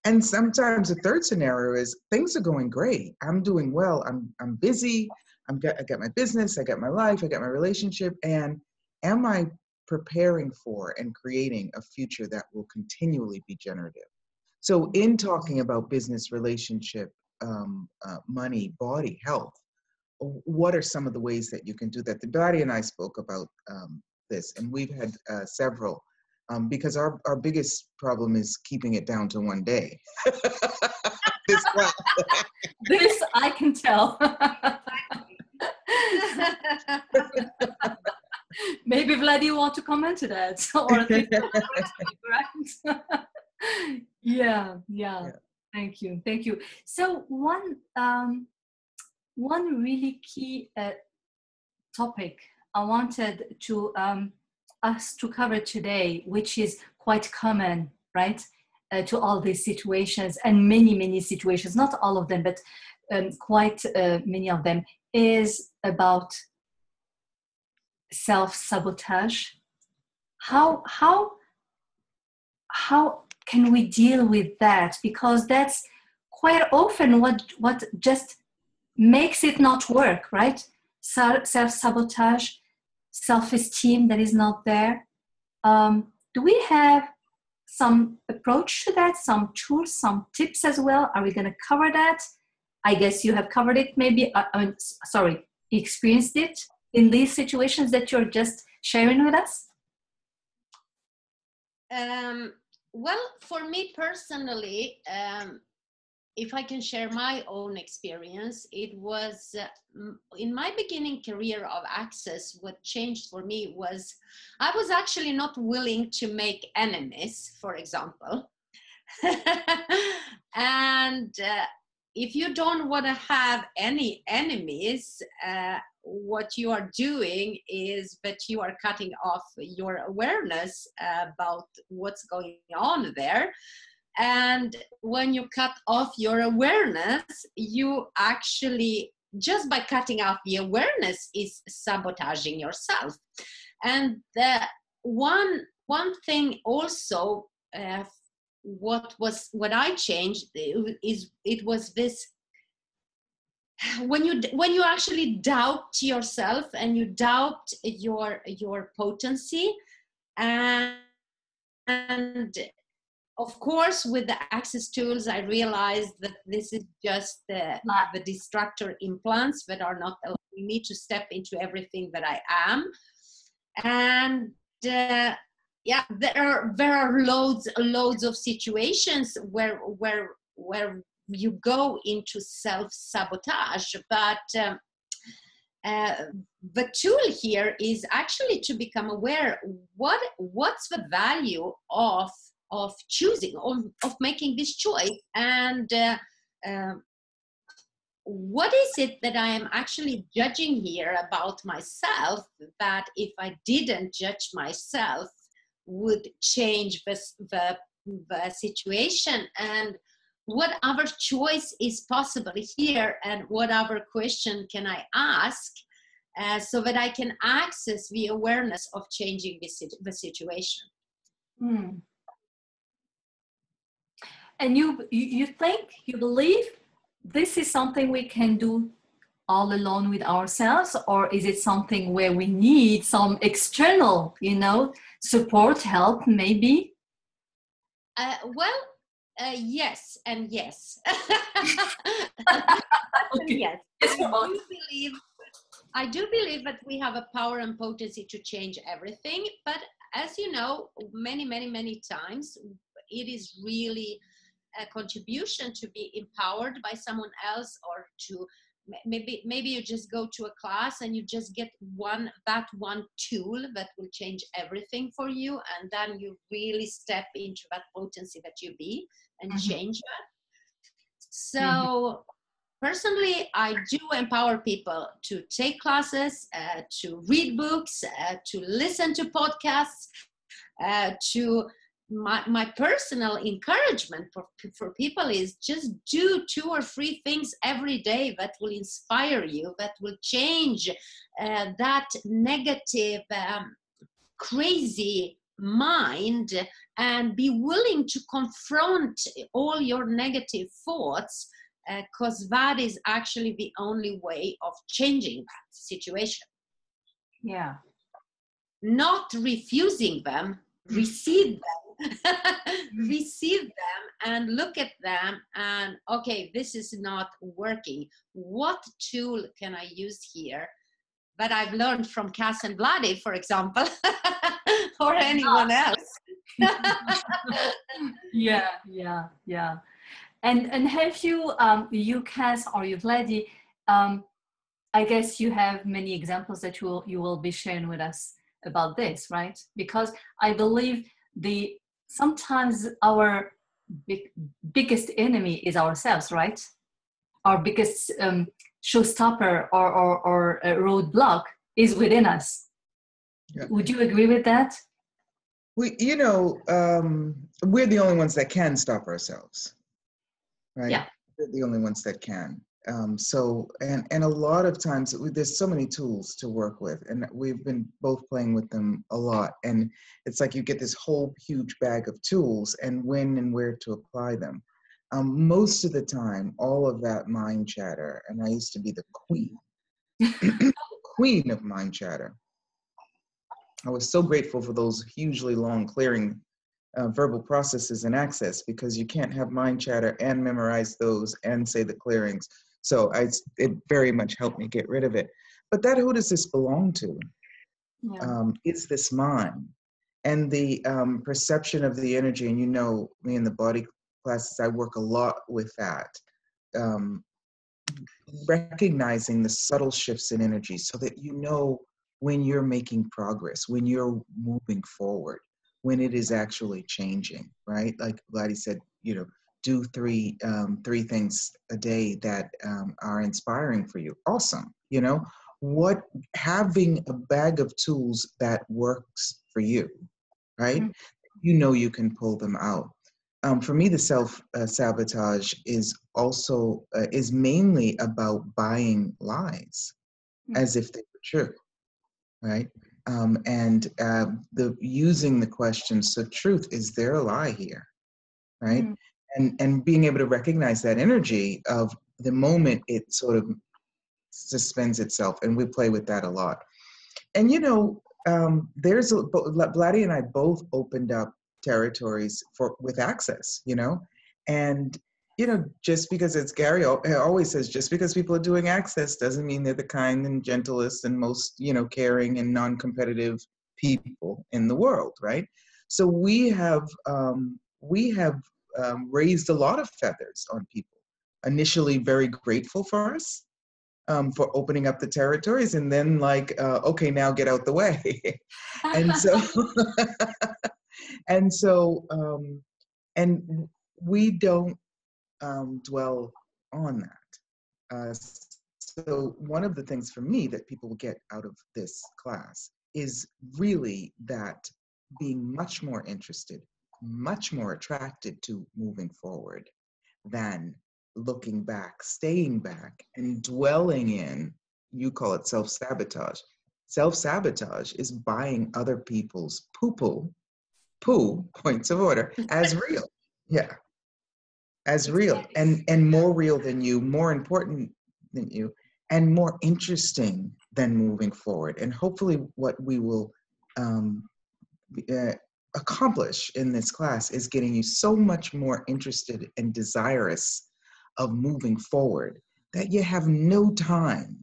[SPEAKER 2] And sometimes the third scenario is things are going great. I'm doing well. I'm busy. I got my business. I got my life. I got my relationship. And am I preparing for and creating a future that will continually be generative? So in talking about business, relationship, money, body, health, what are some of the ways that you can do that? The body and I spoke about this, and we've had several, because our biggest problem is keeping it down to one day.
[SPEAKER 1] This I can tell. Maybe Vladi want to comment to that, or at least yeah. Thank you. So one really key topic I wanted to us to cover today, which is quite common, right, to all these situations, and many situations, not all of them, but quite many of them, is about self-sabotage. How can we deal with that? Because that's quite often what just makes it not work, right? Self-sabotage, self-esteem that is not there. Do we have some approach to that, some tools, some tips as well? Are we going to cover that? I guess you have covered it, maybe. Experienced it in these situations that you're just sharing with us?
[SPEAKER 3] Well, for me personally, if I can share my own experience, it was in my beginning career of Access, what changed for me was I was actually not willing to make enemies, for example. And if you don't want to have any enemies, what you are doing is that you are cutting off your awareness about what's going on there. And when you cut off your awareness, you actually, just by cutting off the awareness, is sabotaging yourself. And the one one thing also, what I changed is it was this, when you actually doubt yourself and you doubt your potency, and of course with the access tools I realized that this is just the distractor implants that are not allowing me to step into everything that I am. And yeah, there are loads of situations where you go into self-sabotage, but the tool here is actually to become aware what's the value of choosing, of making this choice, and what is it that I am actually judging here about myself, that if I didn't judge myself would change the situation, and what other choice is possible here, and what other question can I ask so that I can access the awareness of changing the situation.
[SPEAKER 1] Mm. And you think, you believe this is something we can do all alone with ourselves, or is it something where we need some external, support, help, maybe?
[SPEAKER 3] Yes and yes.
[SPEAKER 1] Okay.
[SPEAKER 3] Yes, I do believe that we have a power and potency to change everything, but as you know, many times it is really a contribution to be empowered by someone else, or to maybe you just go to a class and you just get one tool that will change everything for you, and then you really step into that potency that you be and change that. So personally, I do empower people to take classes, to read books, to listen to podcasts, to my personal encouragement for people is just do 2 or 3 things every day that will inspire you, that will change that negative, crazy mind, and be willing to confront all your negative thoughts, because that is actually the only way of changing that situation.
[SPEAKER 1] Yeah.
[SPEAKER 3] Not refusing them, receive them. Receive them and look at them and, okay, this is not working. What tool can I use here that I've learned from Kass and Vladi, for example, or anyone else?
[SPEAKER 1] Yeah. And have you, you Kass or you Vladi, I guess you have many examples that you will be sharing with us about this, right? Because I believe sometimes our biggest enemy is ourselves, right? Our biggest showstopper or roadblock is within us. Yeah. Would you agree with that?
[SPEAKER 2] We're the only ones that can stop ourselves, right?
[SPEAKER 1] Yeah.
[SPEAKER 2] We're the only ones that can. And a lot of times there's so many tools to work with, and we've been both playing with them a lot, and it's like you get this whole huge bag of tools and when and where to apply them. Most of the time, all of that mind chatter, and I used to be the queen of mind chatter. I was so grateful for those hugely long clearing verbal processes and access, because you can't have mind chatter and memorize those and say the clearings. So it very much helped me get rid of it. But who does this belong to? Yeah. It's this mind. And the perception of the energy, and me in the body classes, I work a lot with that. Recognizing the subtle shifts in energy so that when you're making progress, when you're moving forward, when it is actually changing, right? Like Vladi said, do 3 things a day that are inspiring for you. Awesome. Having a bag of tools that works for you, right? Mm-hmm. You can pull them out. For me, the self-sabotage is also is mainly about buying lies as if they were true, right? The using the question, so truth, is there a lie here, right? And being able to recognize that energy of the moment it sort of suspends itself, and we play with that a lot. And Vladi and I both opened up territories with access, and just because it's Gary always says, just because people are doing access doesn't mean they're the kind and gentlest and most caring and non-competitive people in the world, right? So we have raised a lot of feathers on people. Initially, very grateful for us. For opening up the territories, and then okay, now get out the way. and so and we don't dwell on that. So one of the things for me that people will get out of this class is really that being much more interested, much more attracted to moving forward than looking back, staying back, and dwelling in, you call it self-sabotage. Self-sabotage is buying other people's poo, points of order, as real. Yeah. As real, and more real than you, more important than you, and more interesting than moving forward. And hopefully what we will accomplish in this class is getting you so much more interested and desirous of moving forward that you have no time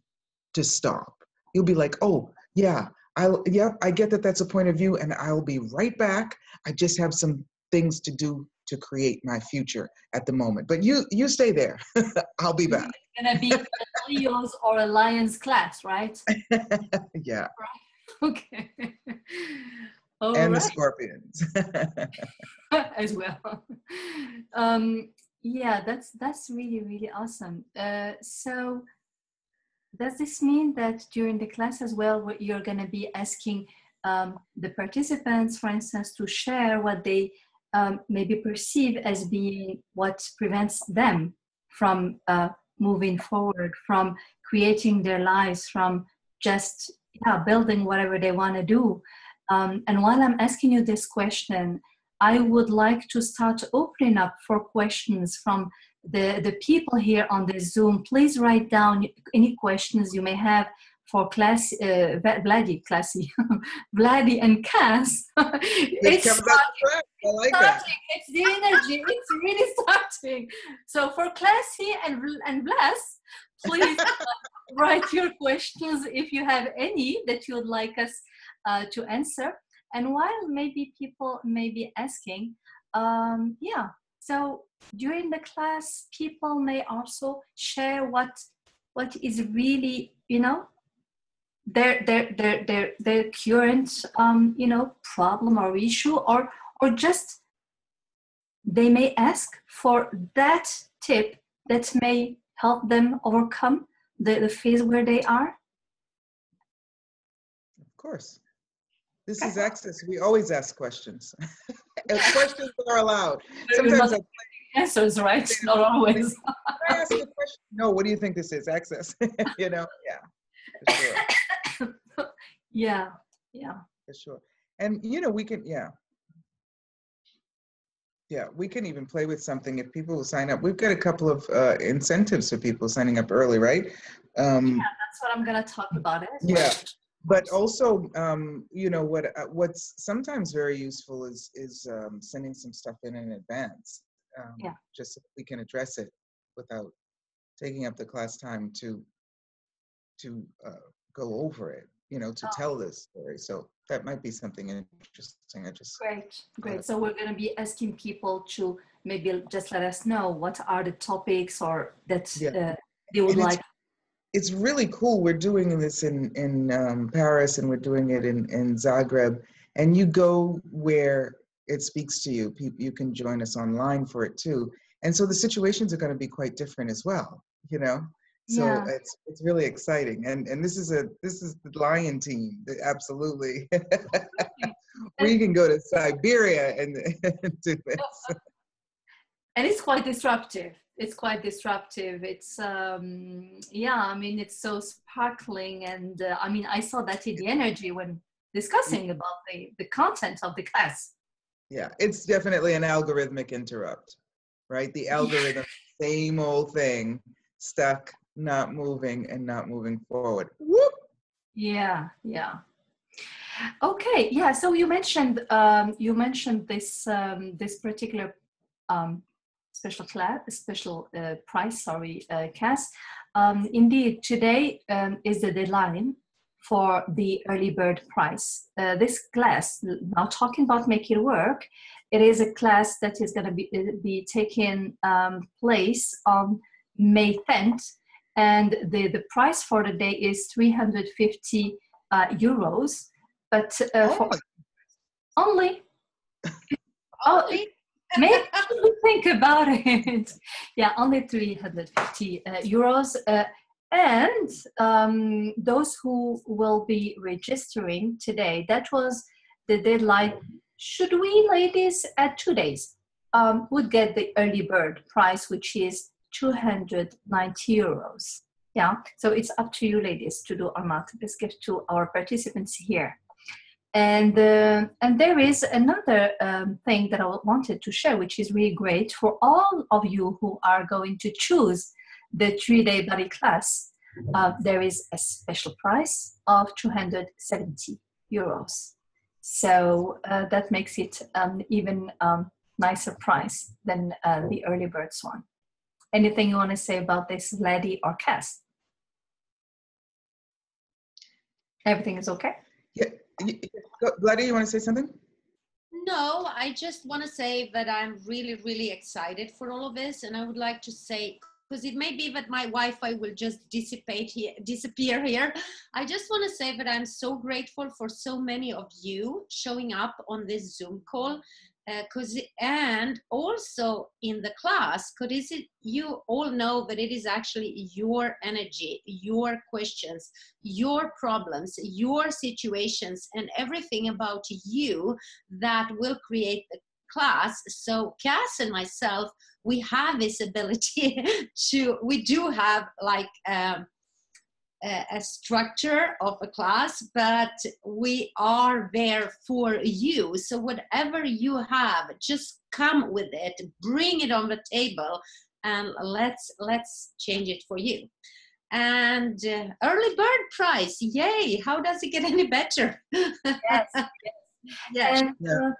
[SPEAKER 2] to stop. You'll be like, oh yeah, I get that that's a point of view, and I'll be right back. I just have some things to do to create my future at the moment. But you stay there. I'll be back.
[SPEAKER 1] It's gonna be a Leo's or a Lion's class, right?
[SPEAKER 2] Yeah.
[SPEAKER 1] Right. Okay.
[SPEAKER 2] And the Scorpions.
[SPEAKER 1] As well. Yeah, that's really, really awesome. So does this mean that during the class as well, you're going to be asking the participants, for instance, to share what they maybe perceive as being what prevents them from moving forward, from creating their lives, from just building whatever they want to do? And while I'm asking you this question, I would like to start opening up for questions from the people here on the Zoom. Please write down any questions you may have for class, Vladi and Kass. It's starting.
[SPEAKER 2] I like that.
[SPEAKER 1] It's the energy. It's really starting. So for Classy and Blas, please write your questions if you have any that you would like us to answer. And while maybe people may be asking, so during the class, people may also share what is really, their current, problem or issue, or just they may ask for that tip that may help them overcome the phase where they are.
[SPEAKER 2] Of course. This is access. We always ask questions. Questions are allowed. Sometimes
[SPEAKER 1] answers, right? Not always.
[SPEAKER 2] Can I ask a question? No, what do you think this is? Access. Yeah, for sure.
[SPEAKER 1] Yeah.
[SPEAKER 2] For sure. And we can, we can even play with something if people will sign up. We've got a couple of incentives for people signing up early, right?
[SPEAKER 1] Yeah, that's what I'm going to talk about.
[SPEAKER 2] Yeah. But also, what's sometimes very useful is sending some stuff in advance, just so we can address it without taking up the class time to go over it, to tell this story. So that might be something interesting.
[SPEAKER 1] Great. So we're going to be asking people to maybe just let us know what are the topics or that they would like.
[SPEAKER 2] It's really cool. We're doing this in Paris, and we're doing it in Zagreb. And you go where it speaks to you. You can join us online for it too. And so the situations are going to be quite different as well. So it's really exciting. And this is the Lion team. Absolutely. We can go to Siberia and do this.
[SPEAKER 1] And it's quite disruptive. It's It's it's so sparkling, and I saw that in the energy when discussing about the content of the class.
[SPEAKER 2] Yeah, it's definitely an algorithmic interrupt, right? The algorithm, same old thing, stuck, not moving and not moving forward. Whoop!
[SPEAKER 1] Yeah, yeah. Okay, yeah. So you mentioned this this particular special class, special price. Sorry, Cass. Indeed, today is the deadline for the early bird prize. This class, now talking about Make It Work, it is a class that is going to be taking place on May 10th, and the price for the day is 350 euros. But for only,
[SPEAKER 3] Only?
[SPEAKER 1] maybe you think about it. Yeah, only 350 euros. And those who will be registering today, that was the deadline. Should we, ladies, at 2 days, would get the early bird price, which is 290 euros. Yeah, so it's up to you, ladies, to do or not. Let's give to our participants here. And there is another thing that I wanted to share, which is really great for all of you who are going to choose the 3-day body class. There is a special price of 270 euros. So that makes it even nicer price than the early birds one. Anything you want to say about this, Vladi or Cass? Everything is okay?
[SPEAKER 2] Yeah. Vladi, you want to say something?
[SPEAKER 3] No, I just want to say that I'm really, really excited for all of this. And I would like to say, because it may be that my Wi-Fi will just disappear here. I just want to say that I'm so grateful for so many of you showing up on this Zoom call. And also in the class, because you all know that it is actually your energy, your questions, your problems, your situations, and everything about you that will create the class. So Cass and myself, we have this ability we do have like a structure of a class, but we are there for you. So whatever you have, just come with it, bring it on the table, and let's change it for you. And early bird prize, yay! How does it get any better?
[SPEAKER 1] Yes.
[SPEAKER 3] Yes.
[SPEAKER 1] And,
[SPEAKER 2] Yeah.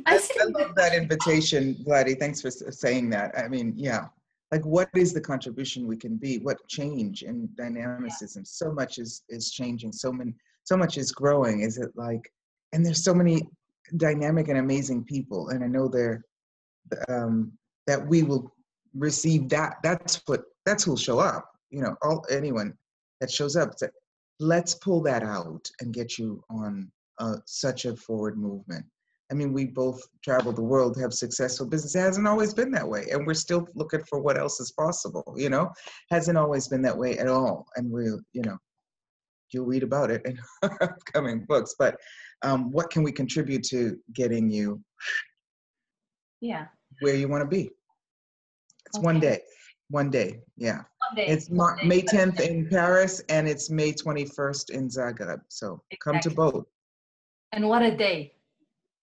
[SPEAKER 2] I love that invitation, Vladi. Thanks for saying that. I mean, yeah. Like, what is the contribution we can be? What change and dynamicism? So much is changing. So much is growing. Is it like? And there's so many dynamic and amazing people. And I know that we will receive that. That's who'll show up. You know, anyone that shows up. Let's pull that out and get you on such a forward movement. I mean, we both travel the world, have successful business. It hasn't always been that way. And we're still looking for what else is possible, you know? Hasn't always been that way at all. And we'll, you'll read about it in upcoming books. But what can we contribute to getting you where you want to be? It's okay. One day, yeah. One day. It's May 10th in Paris, and it's May 21st in Zagreb. So come to both.
[SPEAKER 1] And what a day.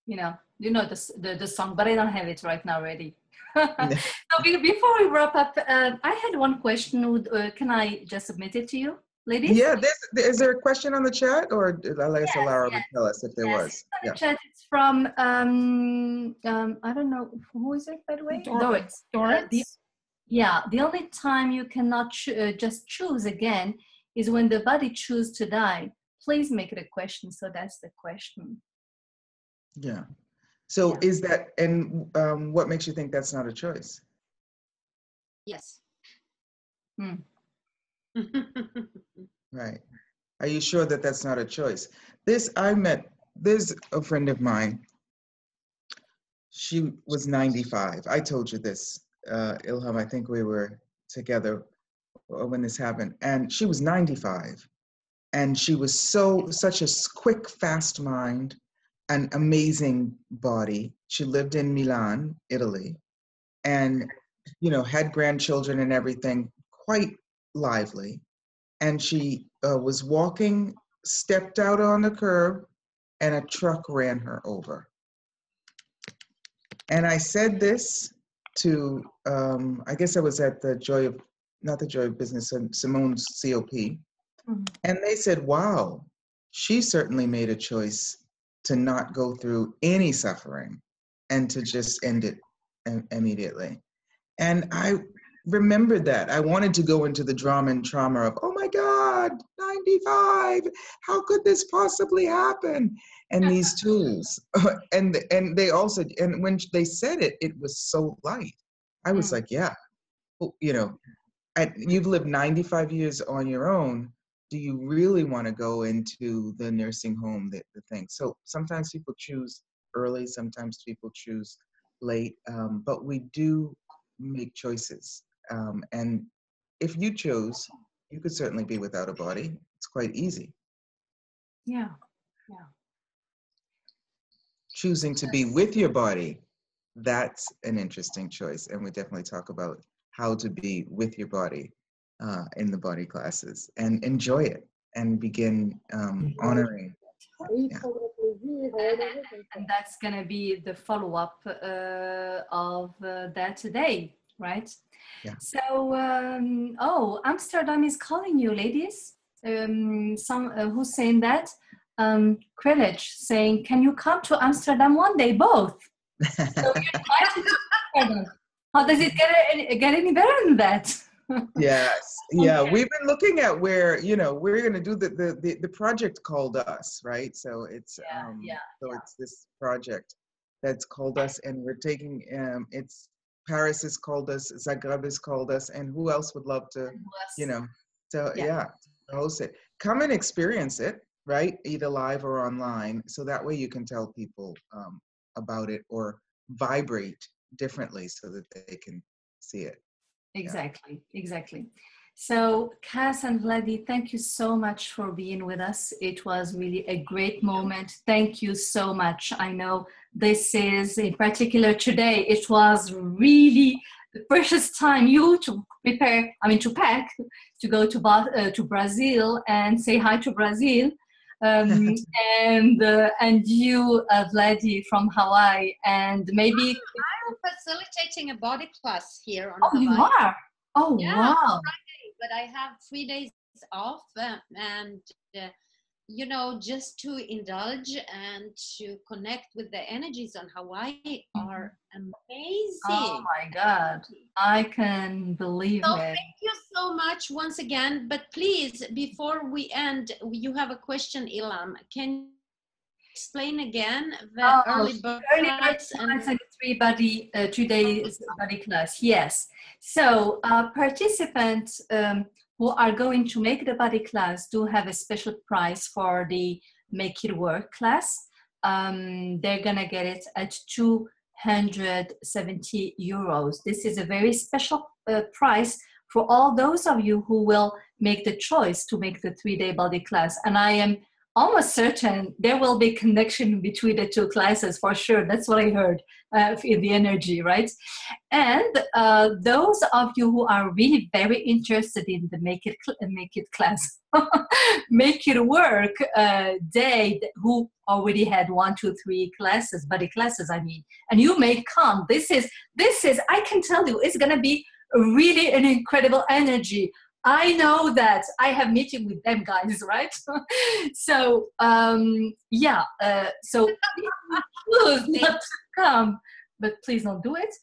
[SPEAKER 1] You know the song, but I don't have it right now ready. So before we wrap up, I had one question. Can I just submit it to you, ladies?
[SPEAKER 2] Yeah, is there a question on the chat, or Laura would tell us if there was?
[SPEAKER 1] Yeah. Chat. It's from I don't know who is it, by the way. Doris. The only time you cannot just choose again is when the body chooses to die. Please make it a question. So that's the question.
[SPEAKER 2] Yeah. So is that, and what makes you think that's not a choice?
[SPEAKER 3] Yes.
[SPEAKER 2] Right. Are you sure that that's not a choice? There's a friend of mine. She was 95. I told you this, Ilham. I think we were together when this happened. And she was 95. And she was such a quick, fast mind, an amazing body. She lived in Milan, Italy, and had grandchildren and everything, quite lively. And she was walking, stepped out on the curb, and a truck ran her over. And I said this to, I guess I was at the not the Joy of Business, Simone's COP. Mm-hmm. And they said, wow, she certainly made a choice to not go through any suffering and to just end it immediately. And I remembered that. I wanted to go into the drama and trauma of, oh my God, 95, how could this possibly happen? And these tools. And they also, and when they said it, it was so light. I was like, yeah, you know, you've lived 95 years on your own. Do you really want to go into the nursing home, the thing? So sometimes people choose early, sometimes people choose late, but we do make choices. And if you chose, you could certainly be without a body. It's quite easy.
[SPEAKER 1] Yeah, yeah.
[SPEAKER 2] Choosing to be with your body, that's an interesting choice. And we definitely talk about how to be with your body in the body classes and enjoy it and begin honoring. Yeah.
[SPEAKER 1] And that's going to be the follow-up of that today, right?
[SPEAKER 2] Yeah.
[SPEAKER 1] So, Amsterdam is calling you, ladies. Who's saying that? Krillage saying, can you come to Amsterdam one day, both? So you're invited to Amsterdam. How does it get any better than that?
[SPEAKER 2] Yes. Yeah. Okay. We've been looking at where, you know, we're going to do the project called us, right? So it's, it's this project that's called us, and we're taking, it's Paris has called us, Zagreb has called us, and who else would love to, you know, to host it. Come and experience it, right? Either live or online. So that way you can tell people about it or vibrate differently so that they can see it.
[SPEAKER 1] Exactly, exactly. So Kass and Vladi, thank you so much for being with us. It was really a great moment. Thank you so much. I know this is, in particular today, it was really the precious time you to prepare, to pack, to go to Brazil and say hi to Brazil. And you, Vladi, from Hawaii, and maybe
[SPEAKER 3] I'm facilitating a body class here on
[SPEAKER 1] Hawaii. You are? Oh,
[SPEAKER 3] yeah,
[SPEAKER 1] wow!
[SPEAKER 3] Friday, but I have 3 days off, and you know, just to indulge and to connect with the energies on Hawaii are amazing.
[SPEAKER 1] Oh my God, I can believe it.
[SPEAKER 3] Thank you so much once again. But please, before we end, you have a question, Ilam. Can you explain again the early bird class
[SPEAKER 1] and 2 days body class? Yes. So participants who are going to make the body class do have a special price for the Make It Work class. They're gonna get it at 270 euros. This is a very special price for all those of you who will make the choice to make the 3-day body class. And I am almost certain there will be connection between the two classes for sure. That's what I heard in the energy, right? And those of you who are really very interested in the Make It class, Make It Work day, who already had 1, 2, 3 classes, body classes, and you may come. This is, I can tell you, it's gonna be really an incredible energy. I know that I have meeting with them guys, right? So so choose not to come, but please don't do it.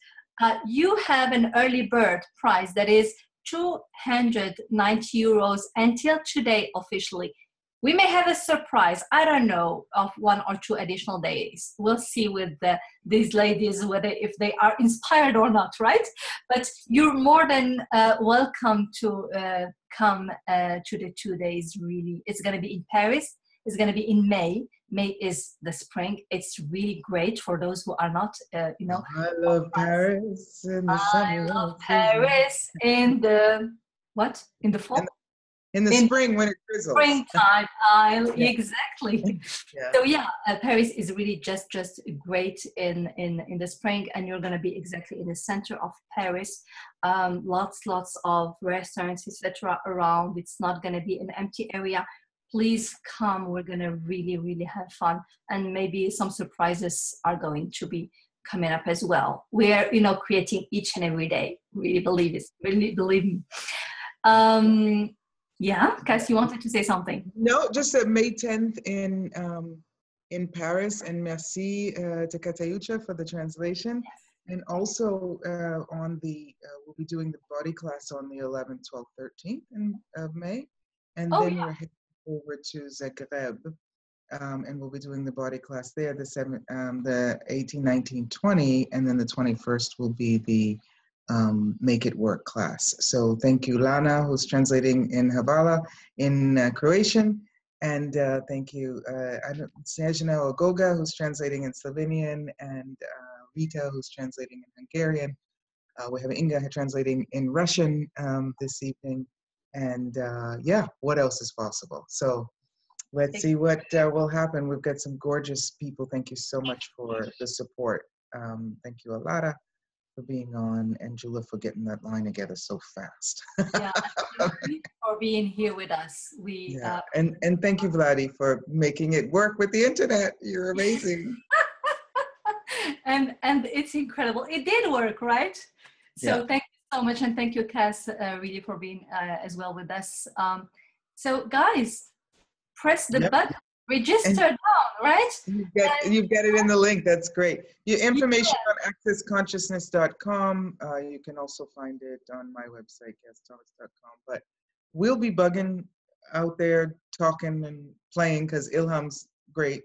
[SPEAKER 1] You have an early bird price that is 290 euros until today officially. We may have a surprise, I don't know, of 1 or 2 additional days. We'll see with these ladies whether if they are inspired or not, right? But you're more than welcome to come to the 2 days, really. It's going to be in Paris. It's going to be in May. May is the spring. It's really great for those who are not,
[SPEAKER 2] I love Paris in the summer.
[SPEAKER 1] I love Paris in the, what? In the fall?
[SPEAKER 2] In the spring when it drizzles.
[SPEAKER 1] Springtime, exactly. Yeah. So Paris is really just great in the spring, and you're going to be exactly in the center of Paris. Lots of restaurants, etc. around. It's not going to be an empty area. please come. We're going to really, really have fun. And maybe some surprises are going to be coming up as well. We're, creating each and every day. Really believe it. Really believe me. Yeah, Kass, you wanted to say something?
[SPEAKER 2] No, just May 10th in Paris, and merci to Katayucha for the translation. Yes. And also we'll be doing the body class on the 11th, 12th, 13th of May. And then we're heading over to Zagreb, and we'll be doing the body class there, the 18, 19, 20, and then the 21st will be the Make It Work class. So thank you, Lana, who's translating in Hvala in Croatian. And thank you, Snezhina Ogoga, who's translating in Slovenian, and Rita, who's translating in Hungarian. We have Inga translating in Russian this evening. And what else is possible? So let's see what will happen. We've got some gorgeous people. Thank you so much for the support. Thank you, Alada, for being on, and Jula for getting that line together so fast.
[SPEAKER 1] Yeah, thank you for being here with us.
[SPEAKER 2] And thank you, Vladi, for making it work with the internet. You're amazing.
[SPEAKER 1] and it's incredible. It did work, right? So thank you so much, and thank you, Kass, really for being as well with us. So guys, press the button, register down, right?
[SPEAKER 2] You've got it in the link. That's great. Your information on accessconsciousness.com. You can also find it on my website, kassthomas.com. But we'll be bugging out there, talking and playing, because Ilham's great.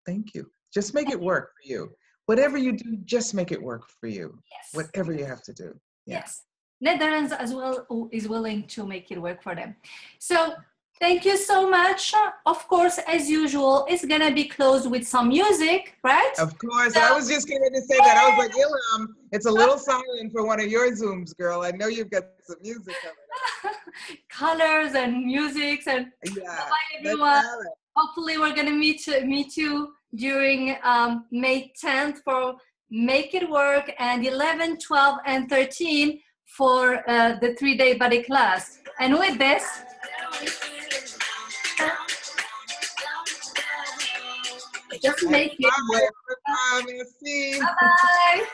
[SPEAKER 2] Thank you. Just make it work for you. Whatever you do, just make it work for you. Yes. Whatever you have to do. Yeah.
[SPEAKER 1] Yes. Netherlands as well is willing to make it work for them. So thank you so much. Of course, as usual, it's going to be closed with some music, right?
[SPEAKER 2] Of course. So, I was just going to say that. I was like, Ilham, it's a little silent for one of your Zooms, girl. I know you've got some music coming up.
[SPEAKER 1] Colors and music. And bye, everyone. Hopefully, we're going to meet you during May 10th for Make It Work, and 11, 12, and 13 for the 3-day body class. And with this, just make it work.
[SPEAKER 2] Bye.
[SPEAKER 1] Bye-bye.